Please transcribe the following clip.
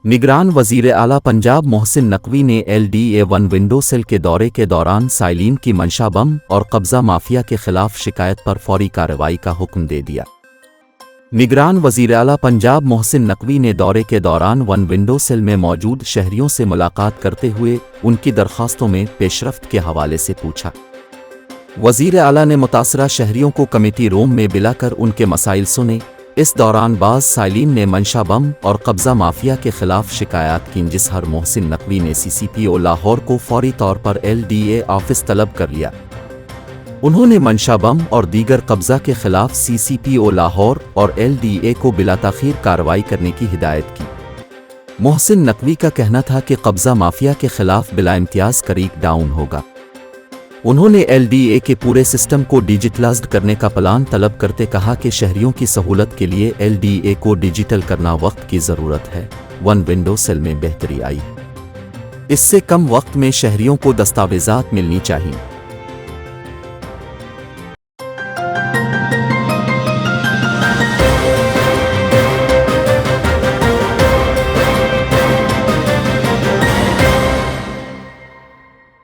निगरान वज़ीर आला पंजाब मोहसिन नकवी ने LDA1 विंडो सेल के दौरे के दौरान साइलिन की मंशा बम और कब्ज़ा माफिया के खिलाफ शिकायत पर फौरी कार्रवाई का हुक्म दे दिया। निगरान वज़ीर आला पंजाब मोहसिन नकवी ने दौरे के दौरान वन विंडो सेल में मौजूद शहरियों से मुलाकात करते हुए उनकी दरख्वास्तों में पेशरफ्त के हवाले से पूछा। वज़ीर आला ने मुतासरा शहरियों को कमेटी रूम में बुलाकर उनके मसाइल सुने। इस दौरान बाज़ साइलिन ने मंशा बम और कब्ज़ा माफिया के खिलाफ शिकायत की, जिस हर मोहसिन नकवी ने CCPO लाहौर को फौरी तौर पर LDA ऑफिस तलब कर लिया। उन्होंने मंशा बम और दीगर कब्ज़ा के खिलाफ CCPO लाहौर और LDA को बिलाताख़ीर कार्रवाई करने की हिदायत की। मोहसिन नकवी का कहना था कि कब्ज़ा माफिया के खिलाफ बिला इम्तियाज़ क्रैक डाउन होगा। उन्होंने LDA के पूरे सिस्टम को डिजिटलाइज्ड करने का प्लान तलब करते कहा कि शहरियों की सहूलत के लिए LDA को डिजिटल करना वक्त की ज़रूरत है। वन विंडो सेल में बेहतरी आई। इससे कम वक्त में शहरियों को दस्तावेज़ात मिलनी चाहिए।